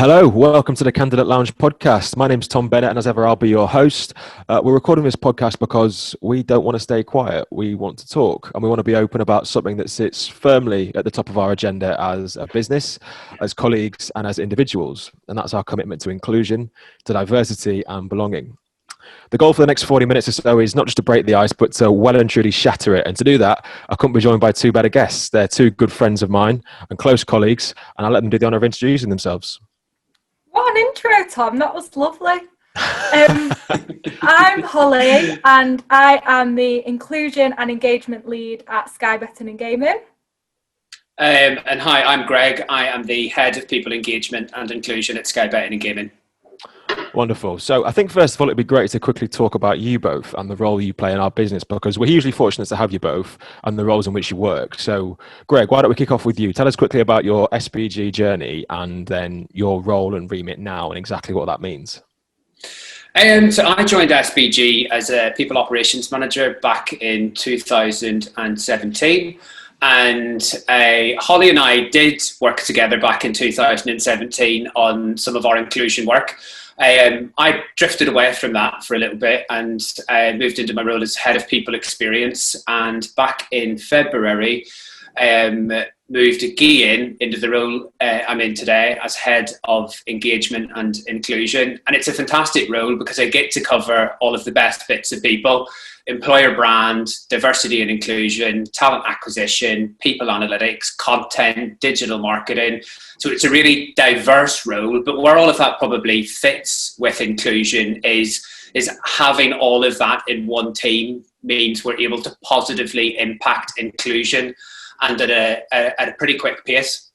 Hello, welcome to the Candidate Lounge podcast. My name's Tom Bennett, and as ever, I'll be your host. We're recording this podcast because we don't want to stay quiet. We want to talk, and we want to be open about something that sits firmly at the top of our agenda as a business, as colleagues, and as individuals. And that's our commitment to inclusion, to diversity, and belonging. The goal for the next 40 minutes or so is not just to break the ice, but to well and truly shatter it. And to do that, I couldn't be joined by two better guests. They're two good friends of mine and close colleagues, and I'll let them do the honour of introducing themselves. What an intro, Tom. That was lovely. I'm Hollie, and I am the Inclusion and Engagement Lead at Sky Betting and Gaming. And hi, I'm Greg. I am the Head of People Engagement and Inclusion at Sky Betting and Gaming. Wonderful. So I think first of all, it'd be great to quickly talk about you both and the role you play in our business, because we're hugely fortunate to have you both and the roles in which you work. So Greg, why don't we kick off with you? Tell us quickly about your SBG journey and then your role and remit now and exactly what that means. So I joined SBG as a People Operations Manager back in 2017. And Hollie and I did work together back in 2017 on some of our inclusion work. I drifted away from that for a little bit and moved into my role as Head of People Experience. And back in February, moved again into the role I'm in today as Head of Engagement and Inclusion. And it's a fantastic role because I get to cover all of the best bits of people: employer brand, diversity and inclusion, talent acquisition, people analytics, content, digital marketing. So it's a really diverse role, but where all of that probably fits with inclusion is having all of that in one team means we're able to positively impact inclusion and at a pretty quick pace.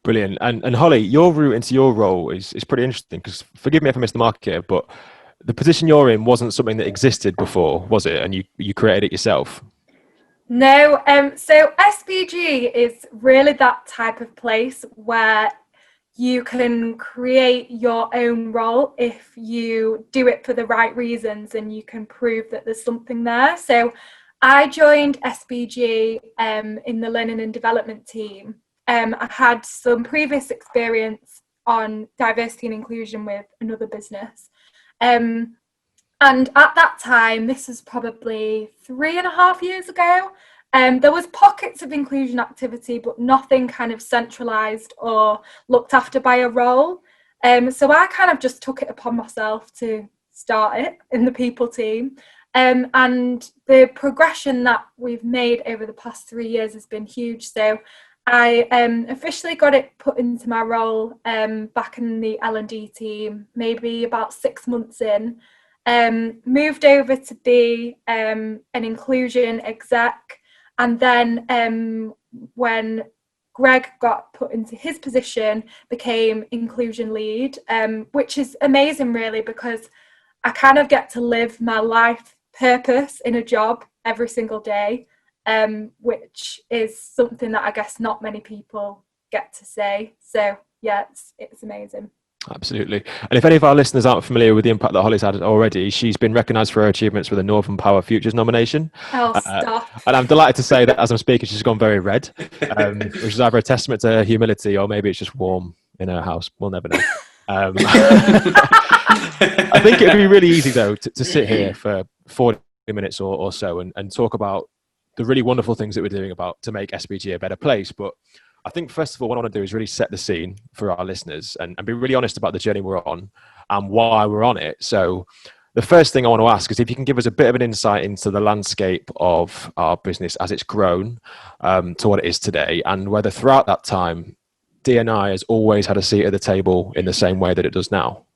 Brilliant. And Hollie, your route into your role is pretty interesting, because forgive me if I missed the mark here, but the position you're in wasn't something that existed before, was it? And you created it yourself? No, so SBG is really that type of place where you can create your own role if you do it for the right reasons and you can prove that there's something there. So I joined SBG in the learning and development team. I had some previous experience on diversity and inclusion with another business. And at that time, this was probably 3.5 years ago, there was pockets of inclusion activity, but nothing kind of centralised or looked after by a role. So I kind of just took it upon myself to start it in the people team. And the progression that we've made over the past 3 years has been huge. So I officially got it put into my role back in the L&D team, maybe about 6 months in. Moved over to be an inclusion exec, and then when Greg got put into his position, became inclusion lead, which is amazing really, because I kind of get to live my life purpose in a job every single day, which is something that I guess not many people get to say. So yeah, it's amazing. Absolutely. And if any of our listeners aren't familiar with the impact that Hollie's had already, she's been recognised for her achievements with a Northern Power Futures nomination. Oh, stop. And I'm delighted to say that as I'm speaking, she's gone very red, which is either a testament to her humility or maybe it's just warm in her house. We'll never know. I think it'd be really easy, though, to sit here for 40 minutes or so and talk about the really wonderful things that we're doing to make SBG a better place. But I think, first of all, what I want to do is really set the scene for our listeners and be really honest about the journey we're on and why we're on it. So the first thing I want to ask is if you can give us a bit of an insight into the landscape of our business as it's grown to what it is today, and whether throughout that time, D&I has always had a seat at the table in the same way that it does now.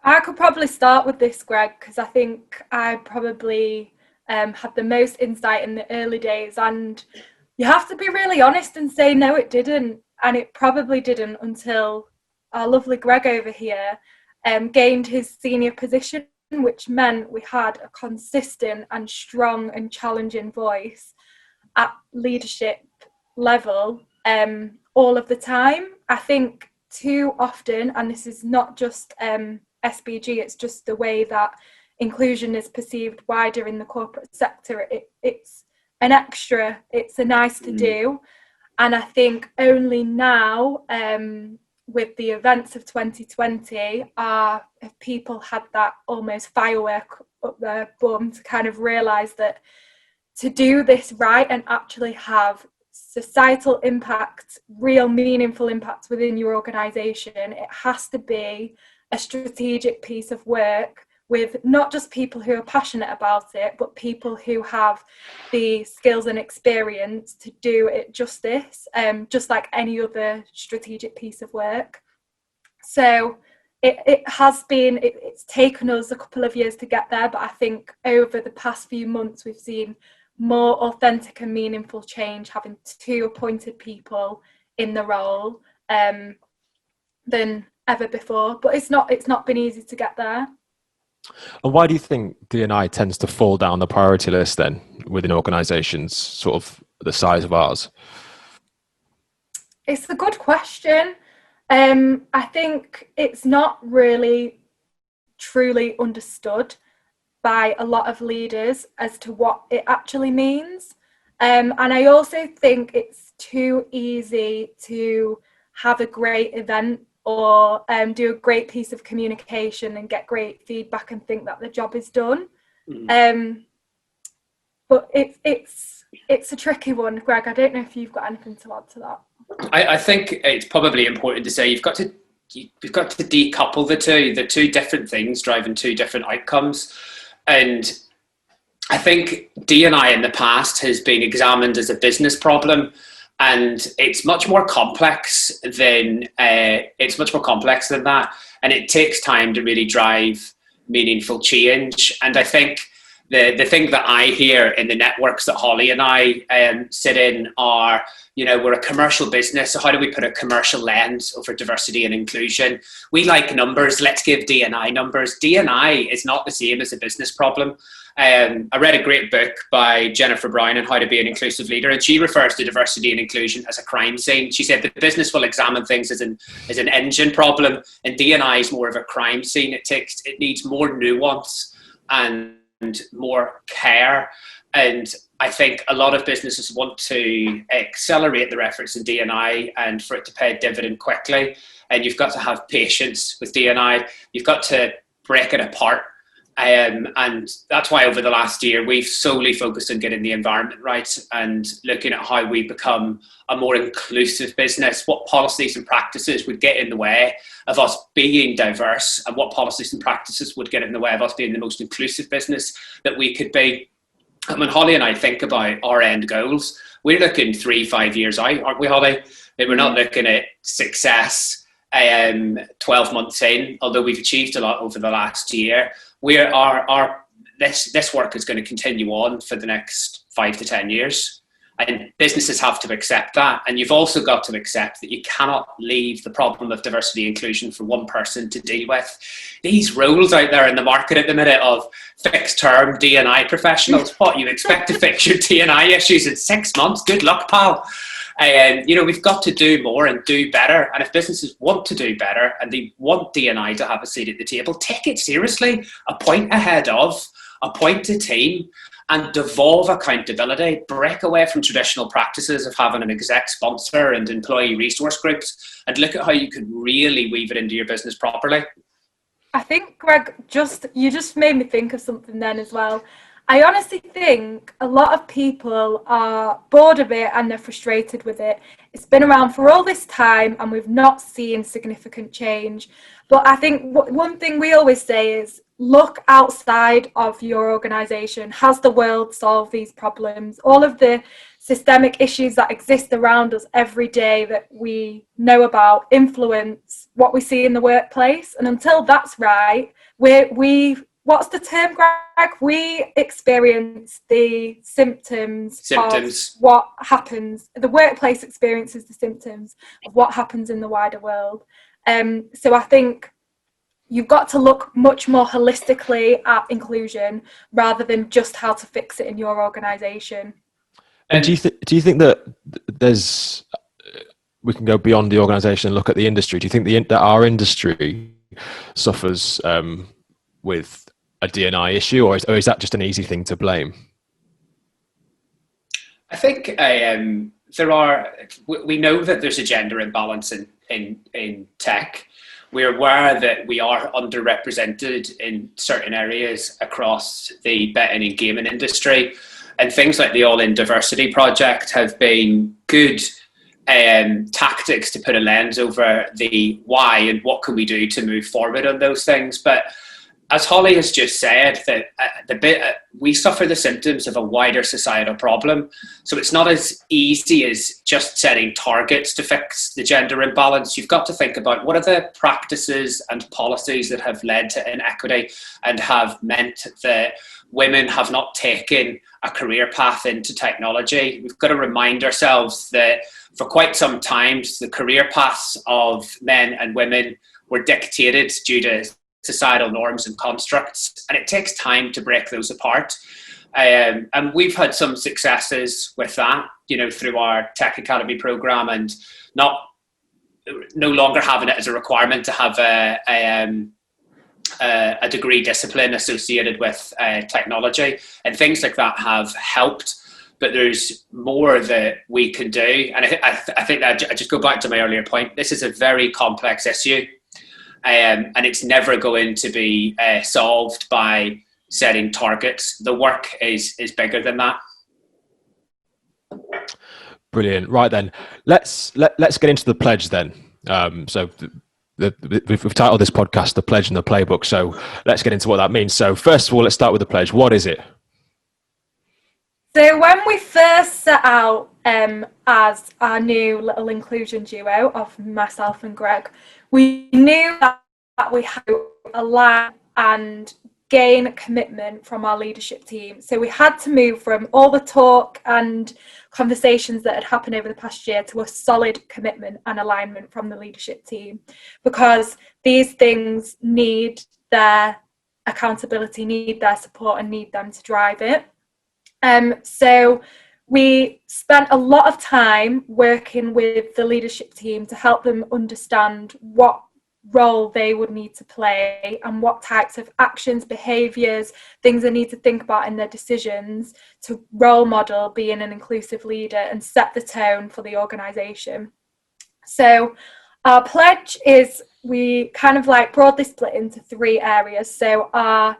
I could probably start with this, Greg, because I think I probably had the most insight in the early days, and you have to be really honest and say, no, it didn't. And it probably didn't until our lovely Greg over here gained his senior position, which meant we had a consistent and strong and challenging voice at leadership level all of the time. I think too often, and this is not just SBG, it's just the way that inclusion is perceived wider in the corporate sector. It's an extra, it's a nice to do. And I think only now, with the events of 2020, if people had that almost firework up their bum to kind of realise that to do this right and actually have societal impact, real meaningful impact within your organisation, it has to be a strategic piece of work with not just people who are passionate about it, but people who have the skills and experience to do it justice, just like any other strategic piece of work. So it's taken us a couple of years to get there, but I think over the past few months we've seen more authentic and meaningful change, having 2 appointed people in the role than ever before. But it's not been easy to get there. And why do you think D&I tends to fall down the priority list then within organisations sort of the size of ours? It's a good question. I think it's not really truly understood by a lot of leaders as to what it actually means. And I also think it's too easy to have a great event or do a great piece of communication and get great feedback and think that the job is done. But it's a tricky one, Greg. I don't know if you've got anything to add to that. I think it's probably important to say you've got to decouple the two different things driving two different outcomes. And I think D&I in the past has been examined as a business problem, and it's much more complex than that. And it takes time to really drive meaningful change. And I think the thing that I hear in the networks that Hollie and I sit in are, we're a commercial business, so how do we put a commercial lens over diversity and inclusion? We like numbers, let's give D&I numbers. D&I is not the same as a business problem. I read a great book by Jennifer Brown on how to be an inclusive leader, and she refers to diversity and inclusion as a crime scene. She said the business will examine things as an engine problem, and D&I is more of a crime scene. It needs more nuance and more care. And I think a lot of businesses want to accelerate their efforts in D&I and for it to pay a dividend quickly. And you've got to have patience with D&I. You've got to break it apart. And that's why over the last year, we've solely focused on getting the environment right and looking at how we become a more inclusive business, what policies and practices would get in the way of us being diverse, and what policies and practices would get in the way of us being the most inclusive business that we could be. And when Hollie and I think about our end goals, we're looking 3-5 years out, aren't we, Hollie? We're not looking at success 12 months in, although we've achieved a lot over the last year. This work is going to continue on for the next 5 to 10 years. And businesses have to accept that. And you've also got to accept that you cannot leave the problem of diversity and inclusion for one person to deal with. These roles out there in the market at the minute of fixed term D&I professionals, what, you expect to fix your D&I issues in 6 months? Good luck, pal. We've got to do more and do better. And if businesses want to do better and they want D&I to have a seat at the table, take it seriously. Appoint a team, and devolve accountability. Break away from traditional practices of having an exec sponsor and employee resource groups, and look at how you could really weave it into your business properly. I think, Greg, you just made me think of something then as well. I honestly think a lot of people are bored of it and they're frustrated with it. It's been around for all this time and we've not seen significant change. But I think one thing we always say is look outside of your organisation. Has the world solved these problems? All of the systemic issues that exist around us every day that we know about influence what we see in the workplace. And until that's right, what's the term, Greg? We experience the symptoms of what happens. The workplace experiences the symptoms of what happens in the wider world. So I think you've got to look much more holistically at inclusion rather than just how to fix it in your organisation. And do you think that we can go beyond the organisation and look at the industry? Do you think that our industry suffers with a D&I issue, or is that just an easy thing to blame? I think we know that there's a gender imbalance in tech. We're aware that we are underrepresented in certain areas across the betting and gaming industry. And things like the All In Diversity Project have been good tactics to put a lens over the why and what can we do to move forward on those things. But as Hollie has just said, that we suffer the symptoms of a wider societal problem. So it's not as easy as just setting targets to fix the gender imbalance. You've got to think about what are the practices and policies that have led to inequity and have meant that women have not taken a career path into technology. We've got to remind ourselves that for quite some time, the career paths of men and women were dictated due to societal norms and constructs, and it takes time to break those apart. And we've had some successes with that, through our Tech Academy program, and no longer having it as a requirement to have a degree discipline associated with technology, and things like that have helped. But there's more that we can do, and I think that I just go back to my earlier point. This is a very complex issue. And it's never going to be solved by setting targets. The work is bigger than that. Brilliant. Right then, let's get into the pledge then. So we've titled this podcast "The Pledge and the Playbook." So let's get into what that means. So first of all, let's start with the pledge. What is it? So when we first set out as our new little inclusion duo of myself and Greg, we knew that we had to align and gain commitment from our leadership team. So we had to move from all the talk and conversations that had happened over the past year to a solid commitment and alignment from the leadership team, because these things need their accountability, need their support, and need them to drive it. So we spent a lot of time working with the leadership team to help them understand what role they would need to play and what types of actions, behaviours, things they need to think about in their decisions to role model being an inclusive leader and set the tone for the organisation. So our pledge is, we kind of broadly split into three areas. So our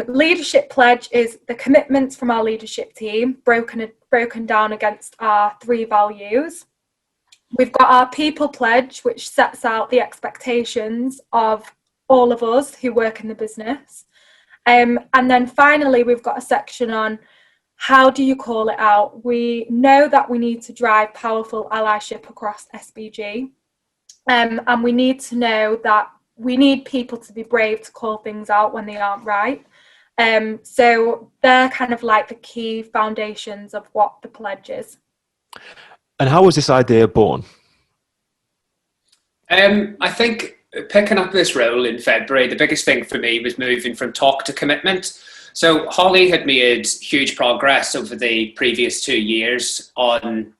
leadership pledge is the commitments from our leadership team, broken down against our three values. We've got our people pledge, which sets out the expectations of all of us who work in the business. And then finally, we've got a section on how do you call it out. We know that we need to drive powerful allyship across SBG. And we need to know that we need people to be brave to call things out when they aren't right. So they're kind of like the key foundations of what the pledge is. And how was this idea born? I think picking up this role in February, the biggest thing for me was moving from talk to commitment. So Hollie had made huge progress over the previous 2 years on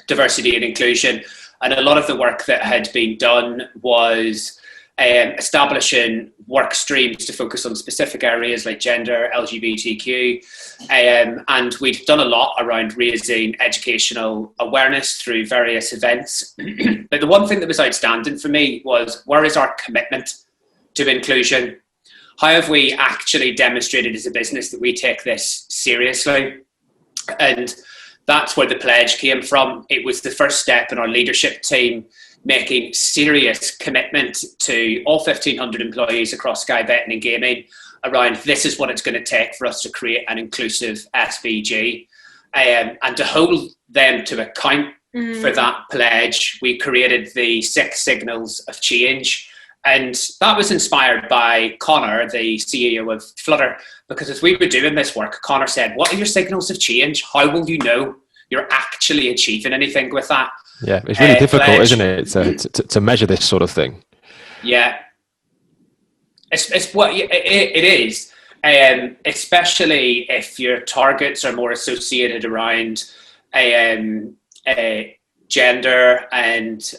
diversity and inclusion. And a lot of the work that had been done was establishing work streams to focus on specific areas like gender, LGBTQ, and we'd done a lot around raising educational awareness through various events. But the one thing that was outstanding for me was, where is our commitment to inclusion? How have we actually demonstrated as a business that we take this seriously? And that's where the pledge came from. It was the first step in our leadership team making serious commitment to all 1,500 employees across Sky Betting and Gaming around, this is what it's going to take for us to create an inclusive SBG. And to hold them to account for that pledge, we created the 6 signals of change. And that was inspired by Connor, the CEO of Flutter, because as we were doing this work, Connor said, what are your signals of change? How will you know you're actually achieving anything with that? Yeah, it's really difficult, pledge. Isn't it, to measure this sort of thing? Yeah, it's what it is, especially if your targets are more associated around gender and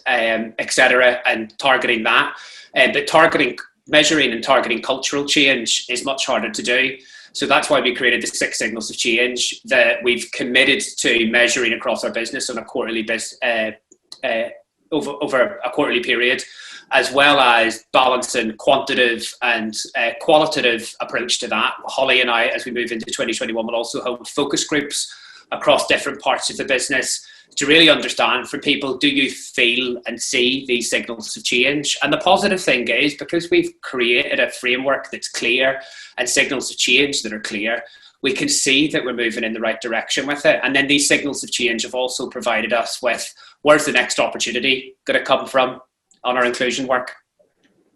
etc. and targeting that, but measuring and targeting cultural change is much harder to do. So that's why we created the 6 signals of change that we've committed to measuring across our business on a quarterly over a quarterly period, as well as balancing quantitative and qualitative approach to that. Hollie and I, as we move into 2021, will also hold focus groups across different parts of the business to really understand for people, do you feel and see these signals of change? And the positive thing is, because we've created a framework that's clear and signals of change that are clear, we can see that we're moving in the right direction with it. And then these signals of change have also provided us with, where's the next opportunity going to come from on our inclusion work?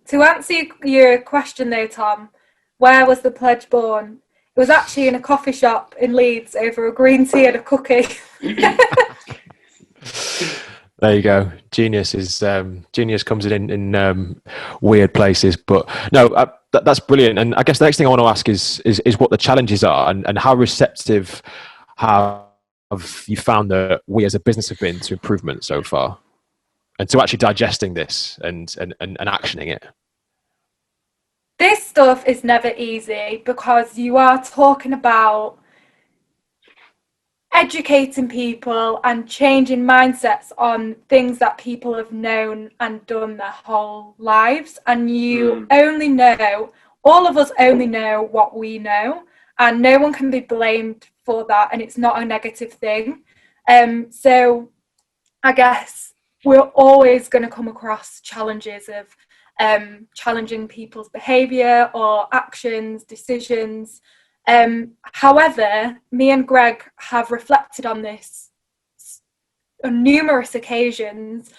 To answer your question though, Tom, where was the pledge born? It was actually in a coffee shop in Leeds over a green tea and a cookie. There you go. Genius comes in weird places, but no, that's brilliant. And I guess the next thing I want to ask is what the challenges are, and how receptive have you found that we as a business have been to improvement so far, and to actually digesting this and actioning it. This stuff is never easy, because you are talking about educating people and changing mindsets on things that people have known and done their whole lives. And you only know, all of us only know what we know, and no one can be blamed for that, and it's not a negative thing. So I guess we're always going to come across challenges of challenging people's behaviour or actions, decisions. However, me and Greg have reflected on this on numerous occasions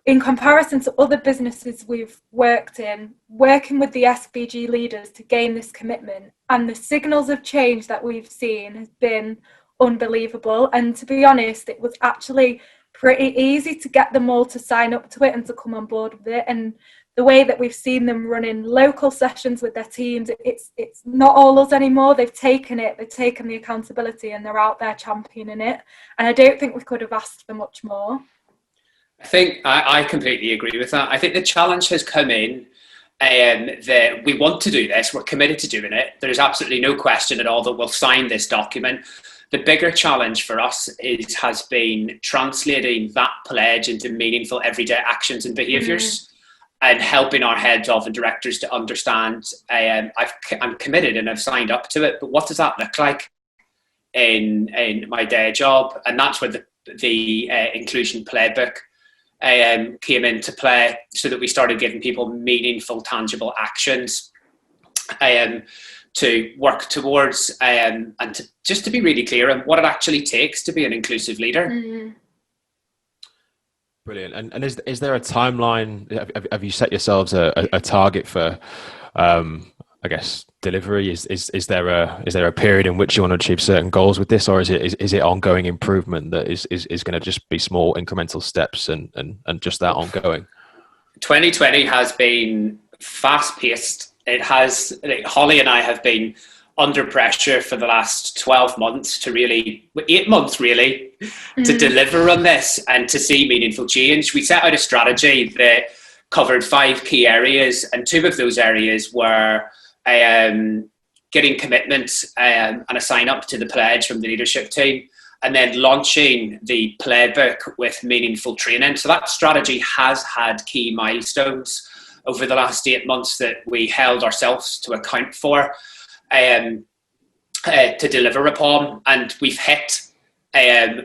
in comparison to other businesses we've worked in, working with the SBG leaders to gain this commitment, and the signals of change that we've seen has been unbelievable. And to be honest, it was actually pretty easy to get them all to sign up to it and to come on board with it. And the way that we've seen them running local sessions with their teams, it's not all us anymore. They've taken the accountability, and they're out there championing it. And I don't think we could have asked for much more. I think I completely agree with that. I think the challenge has come in that we want to do this. We're committed to doing it. There's absolutely no question at all that we'll sign this document. The bigger challenge for us has been translating that pledge into meaningful everyday actions and behaviours. And helping our heads of and directors to understand, I'm committed and I've signed up to it, but what does that look like in my day job? And that's where the inclusion playbook came into play, so that we started giving people meaningful, tangible actions to work towards, and to be really clear on what it actually takes to be an inclusive leader. Brilliant. And is there a timeline? Have you set yourselves a target for, I guess, delivery? Is there a period in which you want to achieve certain goals with this, or is it ongoing improvement that is going to just be small incremental steps and just that ongoing? 2020 has been fast paced. Hollie and I have been under pressure for the last 12 months to 8 months to deliver on this and to see meaningful change. We set out a strategy that covered 5 key areas, and 2 of those areas were getting commitments and a sign up to the pledge from the leadership team, and then launching the playbook with meaningful training. So that strategy has had key milestones over the last 8 months that we held ourselves to account for, to deliver upon, and we've hit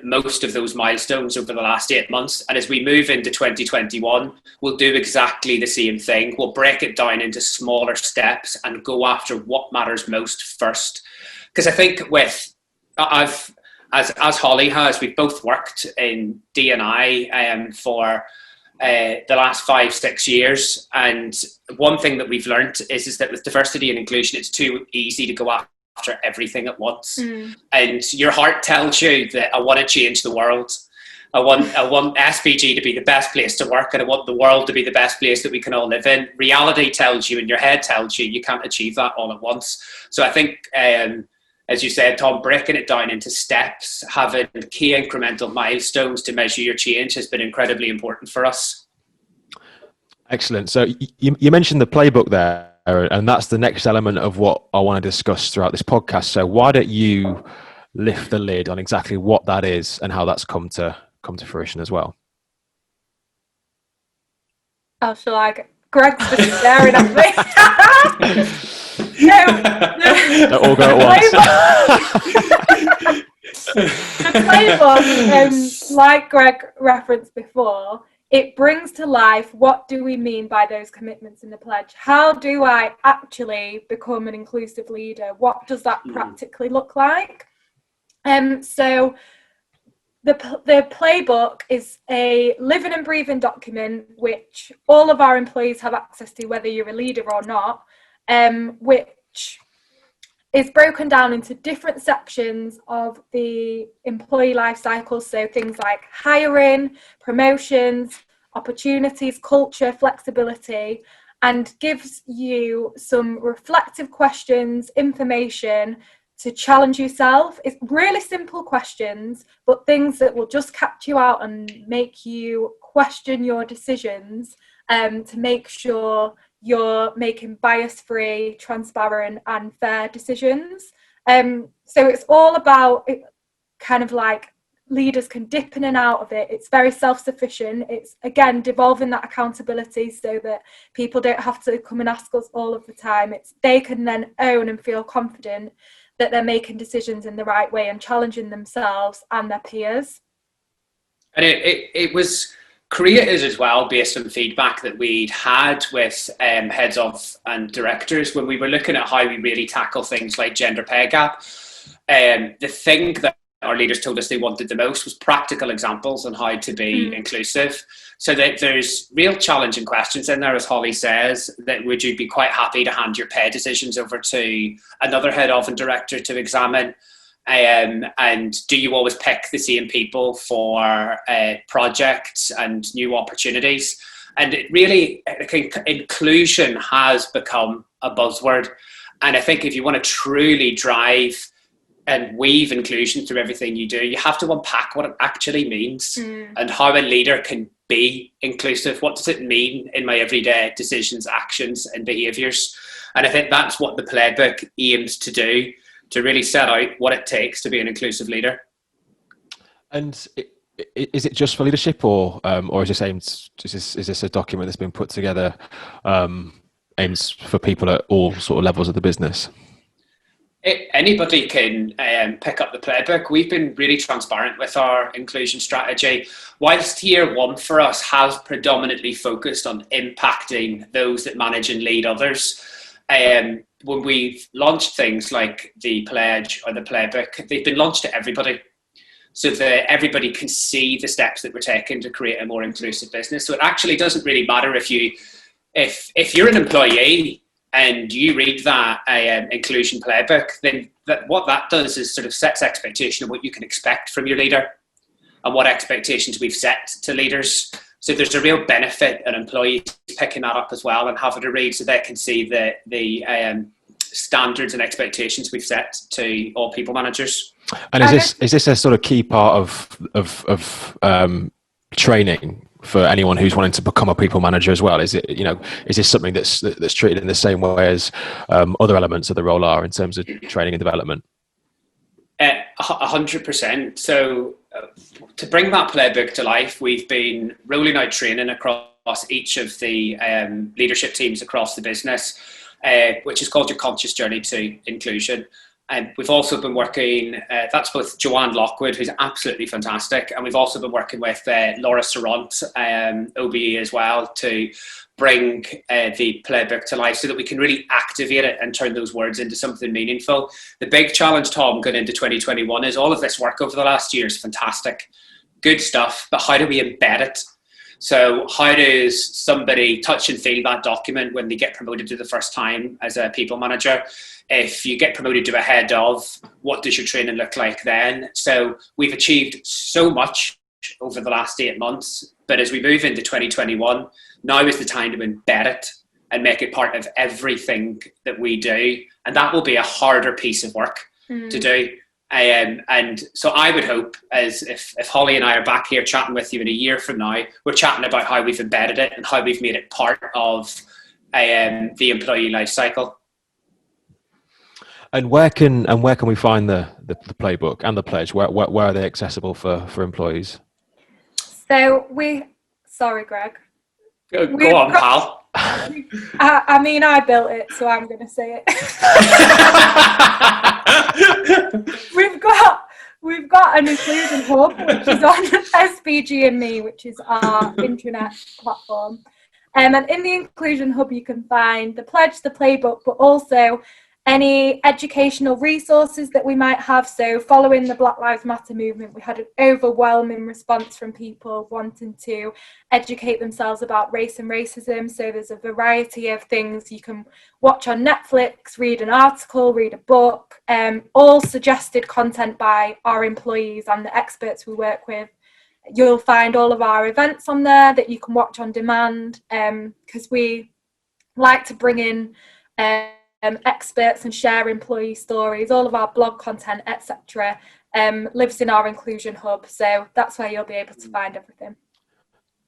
most of those milestones over the last 8 months. And as we move into 2021, we'll do exactly the same thing. We'll break it down into smaller steps and go after what matters most first. Because I think as Hollie has, we've both worked in D&I for the last 5-6 years, and one thing that we've learned is that with diversity and inclusion, it's too easy to go after everything at once. And your heart tells you that I want to change the world. I want SBG to be the best place to work, and I want the world to be the best place that we can all live in. Reality tells you, and your head tells you can't achieve that all at once. So I think, as you said, Tom, breaking it down into steps, having key incremental milestones to measure your change has been incredibly important for us. Excellent. So you mentioned the playbook there, And that's the next element of what I want to discuss throughout this podcast. So why don't you lift the lid on exactly what that is and how that's come to fruition as well? I feel like Greg's just staring at me. Don't all go at once. The playbook, like Greg referenced before, it brings to life what do we mean by those commitments in the pledge. How do I actually become an inclusive leader? What does that practically look like? So the playbook is a living and breathing document which all of our employees have access to, whether you're a leader or not, which is broken down into different sections of the employee life cycle. So things like hiring, promotions, opportunities, culture, flexibility, and gives you some reflective questions, information to challenge yourself. It's really simple questions, but things that will just catch you out and make you question your decisions, to make sure you're making bias-free, transparent and fair decisions. So it's all about it, kind of like leaders can dip in and out of it. It's very self-sufficient. It's, again, devolving that accountability so that people don't have to come and ask us all of the time. It's they can then own and feel confident that they're making decisions in the right way and challenging themselves and their peers. And it was created as well based on feedback that we'd had with heads of and directors when we were looking at how we really tackle things like gender pay gap. The thing that our leaders told us they wanted the most was practical examples on how to be inclusive. So that there's real challenging questions in there, as Hollie says, that would you be quite happy to hand your pay decisions over to another head of and director to examine? And do you always pick the same people for projects and new opportunities? And it really, I think inclusion has become a buzzword. And I think if you want to truly drive and weave inclusion through everything you do, you have to unpack what it actually means and how a leader can be inclusive. What does it mean in my everyday decisions, actions and behaviours? And I think that's what the playbook aims to do, to really set out what it takes to be an inclusive leader. And is it just for leadership, or is this aimed? Is this a document that's been put together aims for people at all sort of levels of the business? Anybody can pick up the playbook. We've been really transparent with our inclusion strategy. Whilst year one for us has predominantly focused on impacting those that manage and lead others, when we've launched things like the pledge or the playbook, they've been launched to everybody, so that everybody can see the steps that we're taking to create a more inclusive business. So it actually doesn't really matter if you're an employee and you read that inclusion playbook, then what that does is sort of sets expectation of what you can expect from your leader and what expectations we've set to leaders. So there's a real benefit in employees picking that up as well and having to read so they can see the standards and expectations we've set to all people managers. And is this a sort of key part of training for anyone who's wanting to become a people manager as well? Is this something that's treated in the same way as other elements of the role are in terms of training and development? 100%. So to bring that playbook to life, we've been rolling out training across each of the leadership teams across the business, which is called Your Conscious Journey to Inclusion. And we've also been working, that's with Joanne Lockwood, who's absolutely fantastic. And we've also been working with Laura Sarant, OBE as well, to bring the playbook to life so that we can really activate it and turn those words into something meaningful. The big challenge, Tom, going into 2021 is all of this work over the last year is fantastic. Good stuff, but how do we embed it? So how does somebody touch and feel that document when they get promoted to the first time as a people manager? If you get promoted to a head of, what does your training look like then? So we've achieved so much over the last 8 months, but as we move into 2021, now is the time to embed it and make it part of everything that we do. And that will be a harder piece of work to do. And so I would hope, as if Hollie and I are back here chatting with you in a year from now, we're chatting about how we've embedded it and how we've made it part of the employee life cycle. And where can we find the playbook and the pledge? Where are they accessible for employees? So sorry, Greg. Go on, pal. I mean, I built it, so I'm going to say it. We've got an inclusion hub, which is on SBG and Me, which is our intranet platform. And in the inclusion hub, you can find the pledge, the playbook, but also any educational resources that we might have. So following the Black Lives Matter movement, we had an overwhelming response from people wanting to educate themselves about race and racism. So there's a variety of things you can watch on Netflix, read an article, read a book, all suggested content by our employees and the experts we work with. You'll find all of our events on there that you can watch on demand, because we like to bring in experts and share employee stories. All of our blog content, etc., lives in our inclusion hub, so that's where you'll be able to find everything.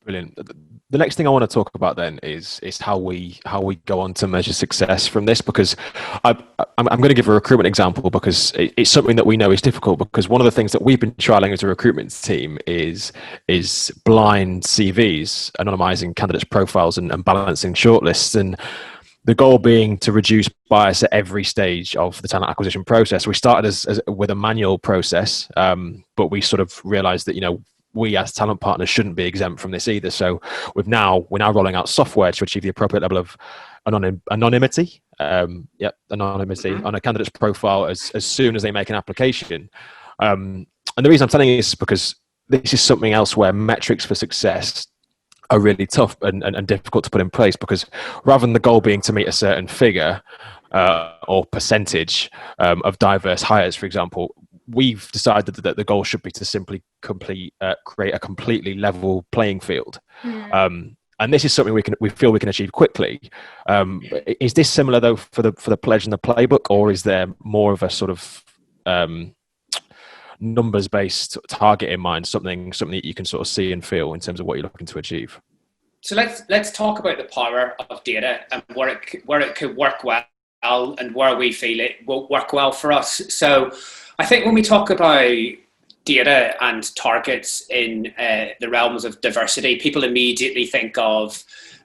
Brilliant. The next thing I want to talk about then is how we go on to measure success from this, because I'm going to give a recruitment example because it's something that we know is difficult, because one of the things that we've been trialing as a recruitment team is blind CVs, anonymizing candidates' profiles and balancing shortlists, and the goal being to reduce bias at every stage of the talent acquisition process. We started as with a manual process, but we sort of realized that, we as talent partners shouldn't be exempt from this either. So we're now rolling out software to achieve the appropriate level of anonymity. Anonymity on a candidate's profile as soon as they make an application. And the reason I'm telling you this is because this is something else where metrics for success are really tough and difficult to put in place, because rather than the goal being to meet a certain figure or percentage of diverse hires, for example, we've decided that the goal should be to simply create a completely level playing field. And this is something we feel we can achieve quickly. Is this similar though for the pledge and the playbook, or is there more of a sort of numbers-based target in mind, something that you can sort of see and feel in terms of what you're looking to achieve? So let's talk about the power of data and where it could work well and where we feel it won't work well for us. So I think when we talk about data and targets in the realms of diversity, people immediately think of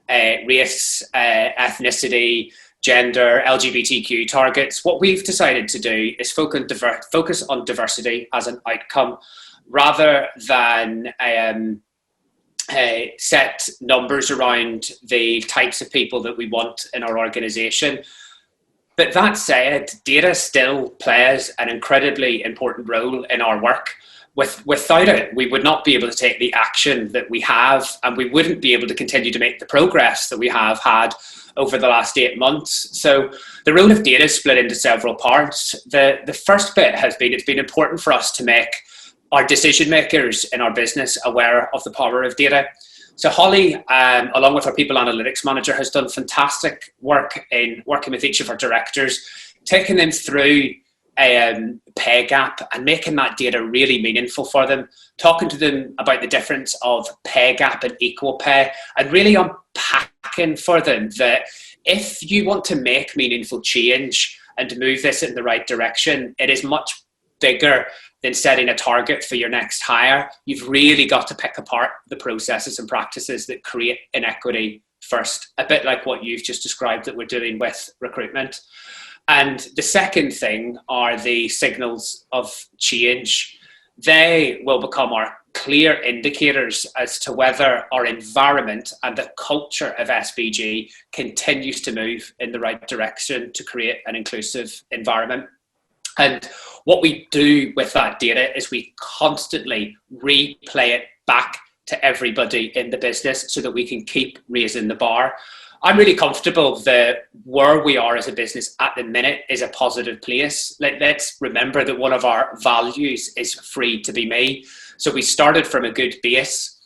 race, ethnicity, gender, LGBTQ targets. What we've decided to do is focus on diversity as an outcome rather than set numbers around the types of people that we want in our organization. But that said, data still plays an incredibly important role in our work. Without it, we would not be able to take the action that we have, and we wouldn't be able to continue to make the progress that we have had over the last 8 months. So the role of data is split into several parts. The first bit has been, it's been important for us to make our decision makers in our business aware of the power of data. So Hollie, along with our people analytics manager, has done fantastic work in working with each of our directors, taking them through a pay gap and making that data really meaningful for them, talking to them about the difference of pay gap and equal pay, and really unpacking for them that if you want to make meaningful change and to move this in the right direction, it is much bigger than setting a target for your next hire. You've really got to pick apart the processes and practices that create inequity first, a bit like what you've just described that we're doing with recruitment. And the second thing are the signals of change. They will become our clear indicators as to whether our environment and the culture of SBG continues to move in the right direction to create an inclusive environment. And what we do with that data is we constantly replay it back to everybody in the business so that we can keep raising the bar. I'm really comfortable that where we are as a business at the minute is a positive place. Let's remember that one of our values is free to be me. So we started from a good base,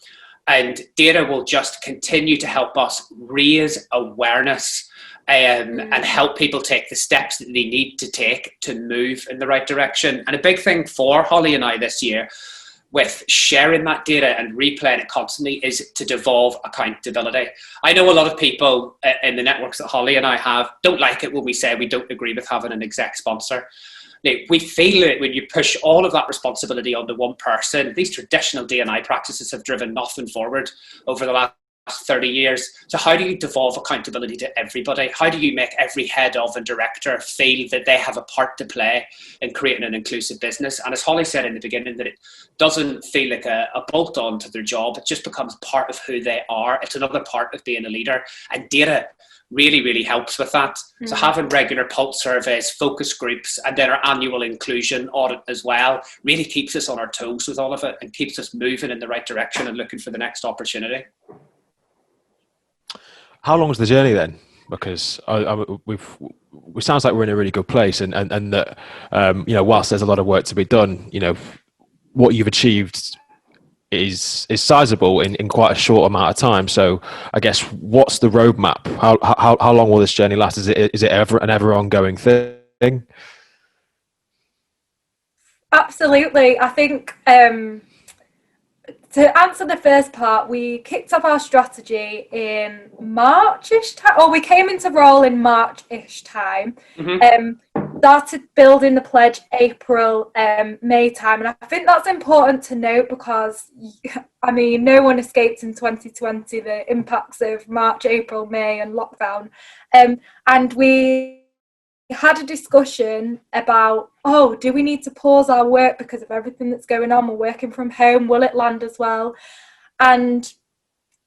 and data will just continue to help us raise awareness and help people take the steps that they need to take to move in the right direction. And a big thing for Hollie and I this year, with sharing that data and replaying it constantly is to devolve accountability. I know a lot of people in the networks that Hollie and I have don't like it when we say we don't agree with having an exec sponsor. We feel it when you push all of that responsibility onto one person. These traditional D&I practices have driven nothing forward over the last 30 years. So how do you devolve accountability to everybody? How do you make every head of and director feel that they have a part to play in creating an inclusive business? And as Hollie said in the beginning, that it doesn't feel like a bolt-on to their job. It just becomes part of who they are. It's another part of being a leader. And data really, really helps with that. So having regular pulse surveys, focus groups, and then our annual inclusion audit as well really keeps us on our toes with all of it and keeps us moving in the right direction and looking for the next opportunity. How long was the journey then? Because it sounds like we're in a really good place, and that whilst there's a lot of work to be done, what you've achieved is sizable in quite a short amount of time. So I guess, what's the roadmap? How long will this journey last? Is it ever an ever ongoing thing? Absolutely. I think to answer the first part, we kicked off our strategy in March-ish time, or we came into role in March-ish time. Started building the pledge April, May time. And I think that's important to note because, no one escaped in 2020 the impacts of March, April, May and lockdown. And we had a discussion about, do we need to pause our work because of everything that's going on? We're working from home. Will it land as well? And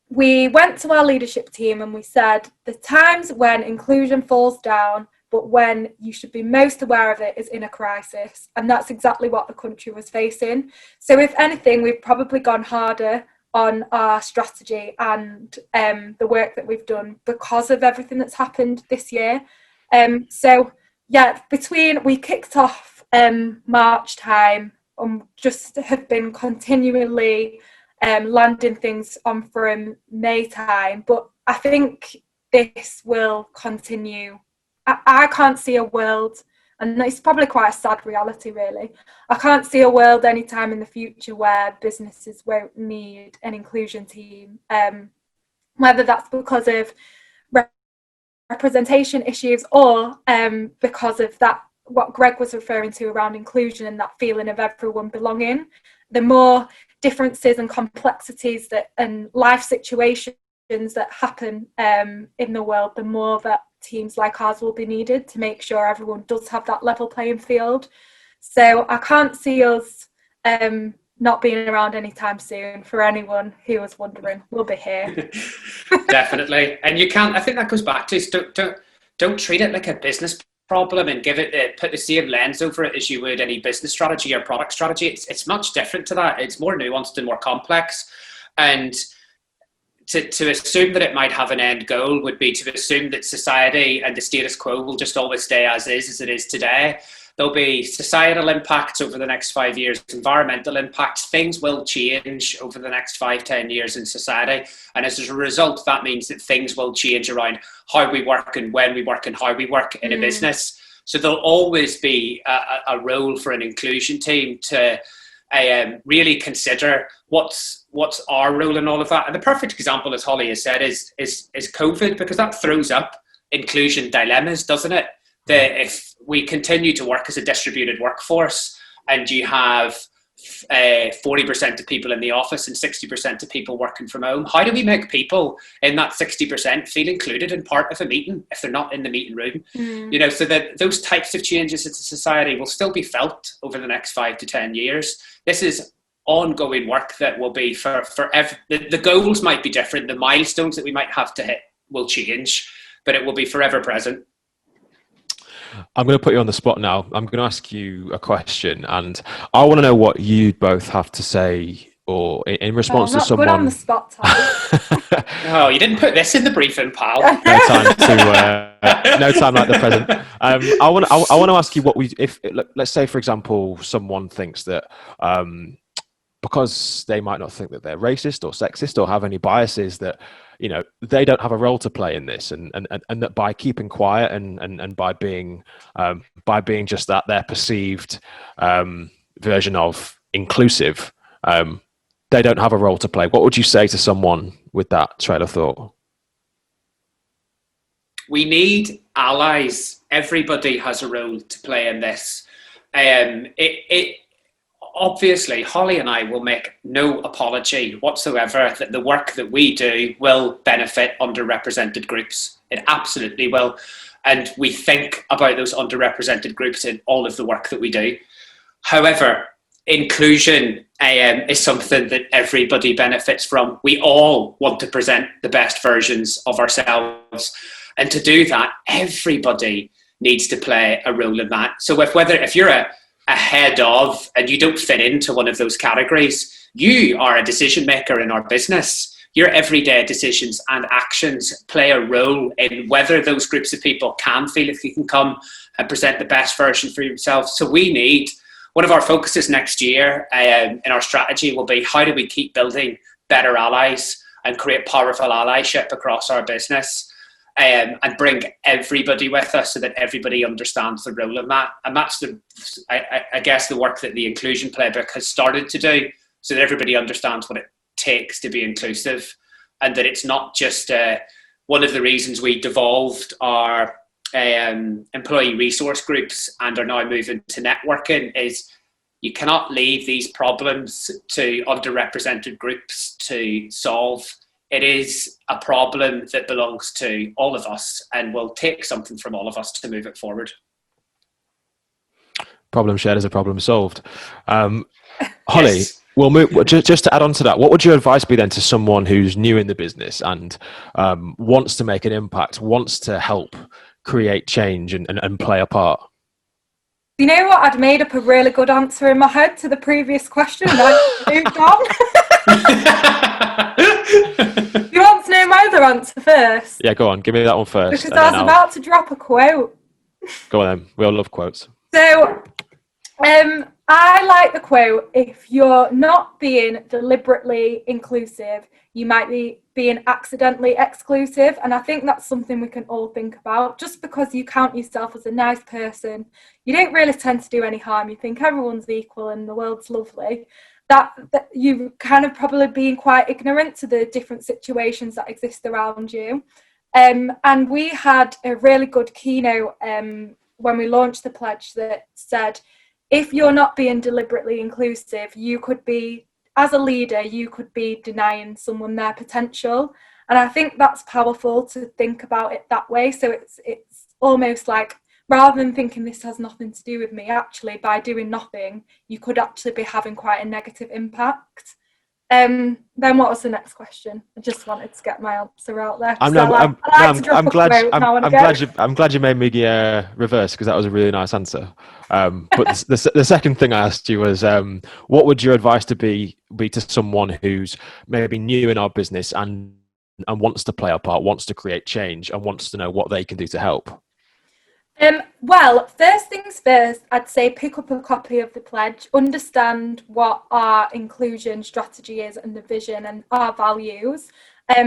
we went to our leadership team and we said, the times when inclusion falls down, but when you should be most aware of it is in a crisis. And that's exactly what the country was facing. So if anything, we've probably gone harder on our strategy and the work that we've done because of everything that's happened this year. We kicked off March time, just have been continually landing things on from May time, but I think this will continue. I can't see a world, and it's probably quite a sad reality really, I can't see a world anytime in the future where businesses won't need an inclusion team, whether that's because of representation issues or because of that, what Greg was referring to around inclusion and that feeling of everyone belonging. The more differences and complexities and life situations that happen in the world, the more that teams like ours will be needed to make sure everyone does have that level playing field. So I can't see us not being around anytime soon. For anyone who was wondering, we'll be here. Definitely. And I think that goes back to don't treat it like a business problem and put the same lens over it as you would any business strategy or product strategy. It's much different to that. It's more nuanced and more complex. And to assume that it might have an end goal would be to assume that society and the status quo will just always stay as it is today. There'll be societal impacts over the next 5 years, environmental impacts. Things will change over the next 5-10 years in society. And as a result, that means that things will change around how we work and when we work and how we work in a business. So there'll always be a role for an inclusion team to really consider what's our role in all of that. And the perfect example, as Hollie has said, is COVID, because that throws up inclusion dilemmas, doesn't it? That if we continue to work as a distributed workforce and you have 40% of people in the office and 60% of people working from home, how do we make people in that 60% feel included in part of a meeting if they're not in the meeting room? So that those types of changes into society will still be felt over the next 5 to 10 years. This is ongoing work that will be forever. The goals might be different. The milestones that we might have to hit will change, but it will be forever present. I'm going to put you on the spot now. I'm going to ask you a question, and I want to know what you both have to say, or in response to someone. Good on the spot, Tom. Oh, you didn't put this in the briefing, pal. No time like the present. I want to ask you let's say, for example, someone thinks that because they might not think that they're racist or sexist or have any biases, that they don't have a role to play in this, and that by keeping quiet and by being just that, their perceived version of inclusive, they don't have a role to play. What would you say to someone with that trail of thought? We need allies. Everybody has a role to play in this. Obviously, Hollie and I will make no apology whatsoever that the work that we do will benefit underrepresented groups. It absolutely will. And we think about those underrepresented groups in all of the work that we do. However, inclusion is something that everybody benefits from. We all want to present the best versions of ourselves. And to do that, everybody needs to play a role in that. So if you're a head of and you don't fit into one of those categories, you are a decision maker in our business. Your everyday decisions and actions play a role in whether those groups of people can feel if you can come and present the best version for yourself. So we need, one of our focuses next year in our strategy will be, how do we keep building better allies and create powerful allyship across our business, and bring everybody with us so that everybody understands the role in that. And that's I guess the work that the Inclusion Playbook has started to do, so that everybody understands what it takes to be inclusive, and that it's not just one of the reasons we devolved our employee resource groups and are now moving to networking is you cannot leave these problems to underrepresented groups to solve. It is a problem that belongs to all of us and will take something from all of us to move it forward. Problem shared is a problem solved. Hollie, Yes. we'll move, just to add on to that, what would your advice be then to someone who's new in the business and wants to make an impact, wants to help create change and play a part? You know what? I'd made up a really good answer in my head to the previous question and I moved on. You want to know my other answer first? Yeah, go on. Give me that one first. Because I was about to drop a quote. Go on then. We all love quotes. So, I like the quote, if you're not being deliberately inclusive, you might be being accidentally exclusive. And I think that's something we can all think about. Just because you count yourself as a nice person, you don't really tend to do any harm. You think everyone's equal and the world's lovely. That you've kind of probably being quite ignorant to the different situations that exist around you. And we had a really good keynote when we launched the pledge that said, if you're not being deliberately inclusive, you could be, as a leader, you could be denying someone their potential. And I think that's powerful to think about it that way. So it's almost like, rather than thinking this has nothing to do with me, actually, by doing nothing, you could actually be having quite a negative impact. Then what was the next question? I just wanted to get my answer out there. I'm glad you made me reverse, because that was a really nice answer. But the second thing I asked you was, what would your advice be to someone who's maybe new in our business and wants to play a part, wants to create change, and wants to know what they can do to help? Well, first things first, I'd say pick up a copy of the pledge, understand what our inclusion strategy is and the vision and our values,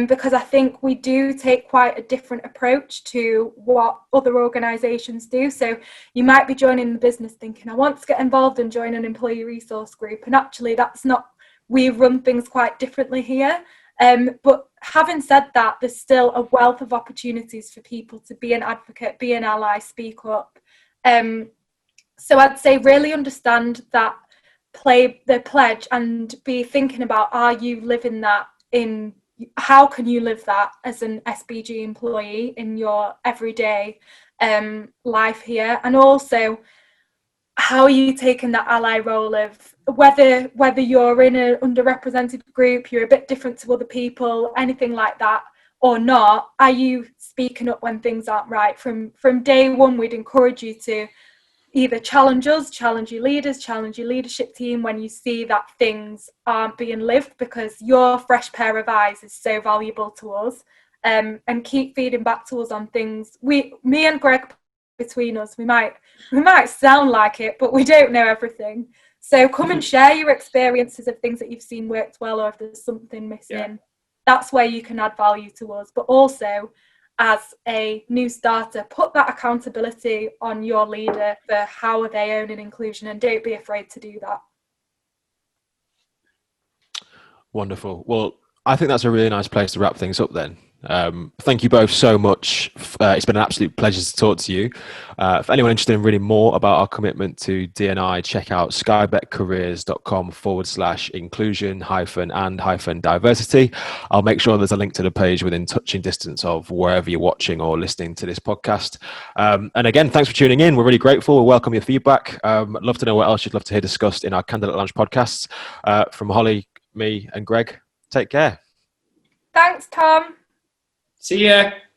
because I think we do take quite a different approach to what other organisations do. So you might be joining the business thinking, I want to get involved and join an employee resource group, and actually that's not, we run things quite differently here. But having said that, there's still a wealth of opportunities for people to be an advocate, be an ally, speak up. So I'd say really understand that, play the pledge, and be thinking about, are you living that in, how can you live that as an SBG employee in your everyday life here? And also, how are you taking that ally role of whether you're in an underrepresented group, you're a bit different to other people, anything like that, or not? Are you speaking up when things aren't right? From day one, we'd encourage you to either challenge us, challenge your leaders, challenge your leadership team when you see that things aren't being lived, because your fresh pair of eyes is so valuable to us. And keep feeding back to us on things. Me and Greg, between us, we might sound like it, but we don't know everything. So come and share your experiences of things that you've seen worked well, or if there's something missing. Yeah. That's where you can add value to us. But also, as a new starter, put that accountability on your leader for how are they owning inclusion, and don't be afraid to do that. Wonderful. Well, I think that's a really nice place to wrap things up then. Thank you both so much. It's been an absolute pleasure to talk to you. For anyone interested in reading more about our commitment to D&I, check out skybeccareers.com/inclusion and diversity. I'll make sure there's a link to the page within touching distance of wherever you're watching or listening to this podcast. And again, thanks for tuning in. We're really grateful. We welcome your feedback. I'd love to know what else you'd love to hear discussed in our Candidate Lounge podcasts. From Hollie, me and Greg, take care. Thanks, Tom. See ya.